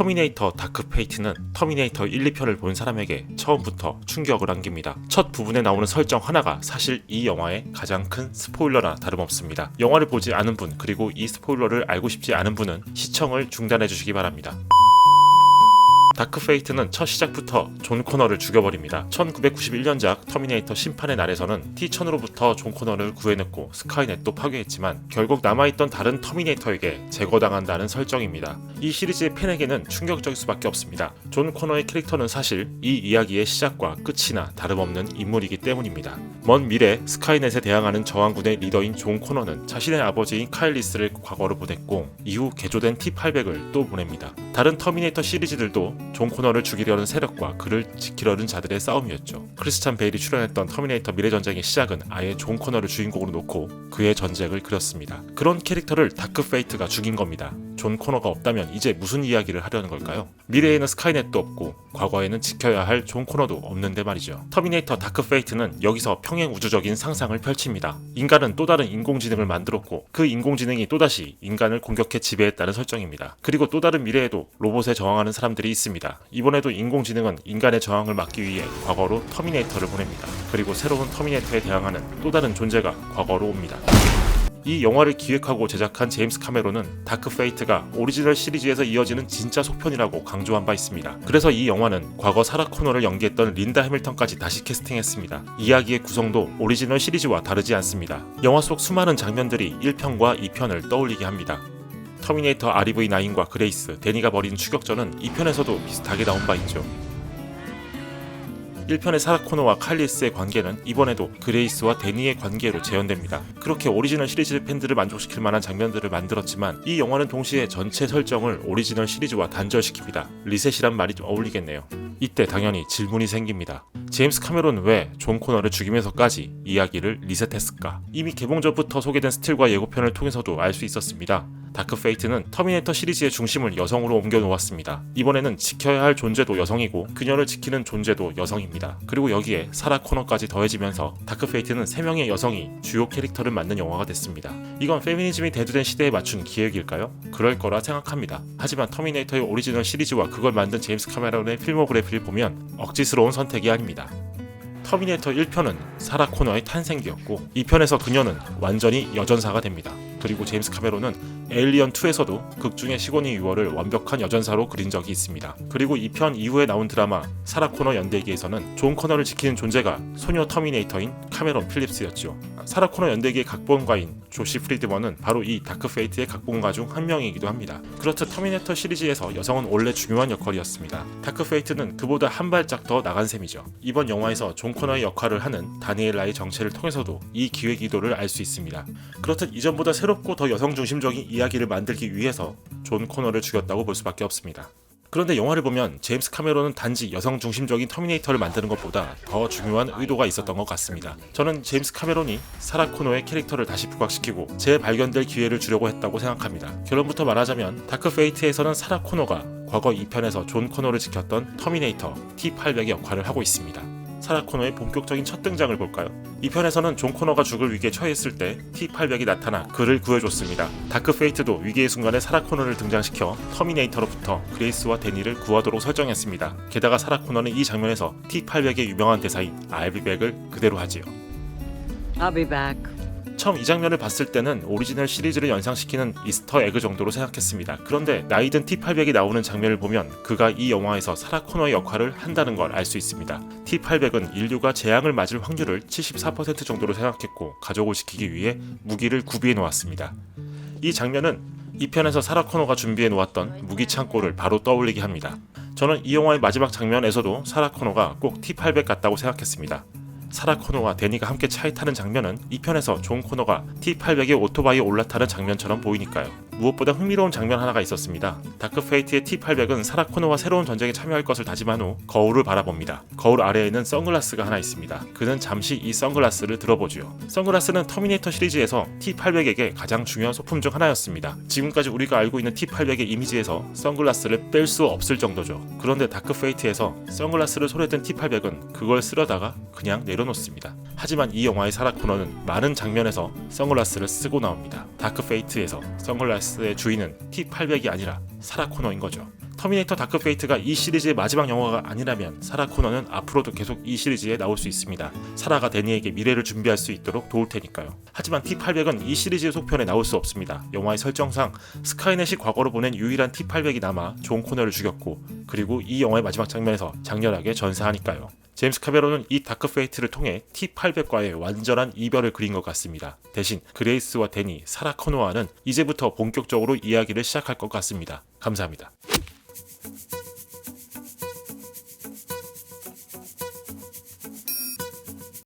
터미네이터 다크 페이트는 터미네이터 1, 2편을 본 사람에게 처음부터 충격을 안깁니다. 첫 부분에 나오는 설정 하나가 사실 이 영화의 가장 큰 스포일러나 다름없습니다. 영화를 보지 않은 분 그리고 이 스포일러를 알고 싶지 않은 분은 시청을 중단해 주시기 바랍니다. 다크 페이트는 첫 시작부터 존 코너를 죽여버립니다. 1991년작 터미네이터 심판의 날에서는 T-1000으로부터 존 코너를 구해냈고 스카이넷도 파괴했지만 결국 남아있던 다른 터미네이터에게 제거당한다는 설정입니다. 이 시리즈의 팬에게는 충격적일 수밖에 없습니다. 존 코너의 캐릭터는 사실 이 이야기의 시작과 끝이나 다름없는 인물이기 때문입니다. 먼 미래 스카이넷에 대항하는 저항군의 리더인 존 코너는 자신의 아버지인 카일 리스를 과거로 보냈고 이후 개조된 T-800을 또 보냅니다. 다른 터미네이터 시리즈들도 존 코너를 죽이려는 세력과 그를 지키려는 자들의 싸움이었죠. 크리스찬 베일이 출연했던 터미네이터 미래전쟁의 시작은 아예 존 코너를 주인공으로 놓고 그의 전쟁을 그렸습니다. 그런 캐릭터를 다크 페이트가 죽인 겁니다. 존 코너가 없다면 이제 무슨 이야기를 하려는 걸까요? 미래에는 스카이넷도 없고 과거에는 지켜야 할 존 코너도 없는데 말이죠. 터미네이터 다크 페이트는 여기서 평행 우주적인 상상을 펼칩니다. 인간은 또 다른 인공지능을 만들었고 그 인공지능이 또다시 인간을 공격해 지배했다는 설정입니다. 그리고 또 다른 미래에도 로봇에 저항하는 사람들이 있습니다. 이번에도 인공지능은 인간의 저항을 막기 위해 과거로 터미네이터를 보냅니다. 그리고 새로운 터미네이터에 대항하는 또 다른 존재가 과거로 옵니다. 이 영화를 기획하고 제작한 제임스 카메론은 다크 페이트가 오리지널 시리즈에서 이어지는 진짜 속편이라고 강조한 바 있습니다. 그래서 이 영화는 과거 사라 코너를 연기했던 린다 해밀턴까지 다시 캐스팅했습니다. 이야기의 구성도 오리지널 시리즈와 다르지 않습니다. 영화 속 수많은 장면들이 1편과 2편을 떠올리게 합니다. 터미네이터 REV9과 그레이스, 데니가 벌인 추격전은 2편에서도 비슷하게 나온 바 있죠. 1편의 사라 코너와 칼리스의 관계는 이번에도 그레이스와 데니의 관계로 재현됩니다. 그렇게 오리지널 시리즈 팬들을 만족시킬 만한 장면들을 만들었지만 이 영화는 동시에 전체 설정을 오리지널 시리즈와 단절시킵니다. 리셋이란 말이 좀 어울리겠네요. 이때 당연히 질문이 생깁니다. 제임스 카메론은 왜 존 코너를 죽이면서까지 이야기를 리셋했을까? 이미 개봉 전부터 소개된 스틸과 예고편을 통해서도 알 수 있었습니다. 다크 페이트는 터미네이터 시리즈의 중심을 여성으로 옮겨 놓았습니다. 이번에는 지켜야 할 존재도 여성이고 그녀를 지키는 존재도 여성입니다. 그리고 여기에 사라 코너까지 더해지면서 다크 페이트는 3명의 여성이 주요 캐릭터를 맡는 영화가 됐습니다. 이건 페미니즘이 대두된 시대에 맞춘 기획일까요? 그럴 거라 생각합니다. 하지만 터미네이터의 오리지널 시리즈와 그걸 만든 제임스 카메론의 필모그래피를 보면 억지스러운 선택이 아닙니다. 터미네이터 1편은 사라 코너의 탄생기였고 2편에서 그녀는 완전히 여전사가 됩니다. 그리고 제임스 카메론은 에일리언 2에서도 극중의 시고니 유어를 완벽한 여전사로 그린 적이 있습니다. 그리고 2편 이후에 나온 드라마 사라 코너 연대기에서는 존 코너를 지키는 존재가 소녀 터미네이터인 카메론 필립스였죠. 사라 코너 연대기의 각본가인 조시 프리드먼은 바로 이 다크 페이트의 각본가 중 한 명이기도 합니다. 그렇듯 터미네이터 시리즈에서 여성은 원래 중요한 역할이었습니다. 다크 페이트는 그보다 한 발짝 더 나간 셈이죠. 이번 영화에서 존 코너의 역할을 하는 다니엘라의 정체를 통해서도 이 기획 의도를 알 수 있습니다. 그렇듯 이전보다 새롭고 더 여성 중심적인 이야기를 만들기 위해서 존 코너를 죽였다고 볼 수밖에 없습니다. 그런데 영화를 보면 제임스 카메론은 단지 여성 중심적인 터미네이터를 만드는 것보다 더 중요한 의도가 있었던 것 같습니다. 저는 제임스 카메론이 사라 코너의 캐릭터를 다시 부각시키고 재발견될 기회를 주려고 했다고 생각합니다. 결론부터 말하자면 다크 페이트에서는 사라 코너가 과거 2편에서 존 코너를 지켰던 터미네이터 T-800의 역할을 하고 있습니다. 사라 코너의 본격적인 첫 등장을 볼까요? 2편에서는 존 코너가 죽을 위기에 처했을 때 T-800이 나타나 그를 구해줬습니다. 다크 페이트도 위기의 순간에 사라 코너를 등장시켜 터미네이터로부터 그레이스와 데니를 구하도록 설정했습니다. 게다가 사라 코너는 이 장면에서 T-800의 유명한 대사인 I'll be back을 그대로 하지요. I'll be back. 처음 이 장면을 봤을 때는 오리지널 시리즈를 연상시키는 이스터 에그 정도로 생각했습니다. 그런데 나이든 T-800이 나오는 장면을 보면 그가 이 영화에서 사라 코너의 역할을 한다는 걸 알 수 있습니다. T-800은 인류가 재앙을 맞을 확률을 74% 정도로 생각했고 가족을 지키기 위해 무기를 구비해 놓았습니다. 이 장면은 2편에서 사라 코너가 준비해 놓았던 무기 창고를 바로 떠올리게 합니다. 저는 이 영화의 마지막 장면에서도 사라 코너가 꼭 T-800 같다고 생각했습니다. 사라 코너와 데니가 함께 차에 타는 장면은 2편에서 존 코너가 T-800의 오토바이에 올라타는 장면처럼 보이니까요. 무엇보다 흥미로운 장면 하나가 있었습니다. 다크 페이트의 T-800은 사라 코너와 새로운 전쟁에 참여할 것을 다짐한 후 거울을 바라봅니다. 거울 아래에는 선글라스가 하나 있습니다. 그는 잠시 이 선글라스를 들어보죠. 선글라스는 터미네이터 시리즈에서 T-800에게 가장 중요한 소품 중 하나였습니다. 지금까지 우리가 알고 있는 T-800의 이미지에서 선글라스를 뺄 수 없을 정도죠. 그런데 다크 페이트에서 선글라스를 손에 든 T-800은 그걸 쓰려다가 그냥 내려놓습니다. 하지만 이 영화의 사라 코너는 많은 장면에서 선글라스를 쓰고 나옵니다. 다크 페이트에서 선글라스의 주인은 T-800이 아니라 사라 코너인 거죠. 터미네이터 다크 페이트가 이 시리즈의 마지막 영화가 아니라면 사라 코너는 앞으로도 계속 이 시리즈에 나올 수 있습니다. 사라가 데니에게 미래를 준비할 수 있도록 도울 테니까요. 하지만 T800은 이 시리즈의 속편에 나올 수 없습니다. 영화의 설정상 스카이넷이 과거로 보낸 유일한 T800이 남아 존 코너를 죽였고, 그리고 이 영화의 마지막 장면에서 장렬하게 전사하니까요. 제임스 카메론은 이 다크 페이트를 통해 T800과의 완전한 이별을 그린 것 같습니다. 대신 그레이스와 데니, 사라 코노와는 이제부터 본격적으로 이야기를 시작할 것 같습니다. 감사합니다.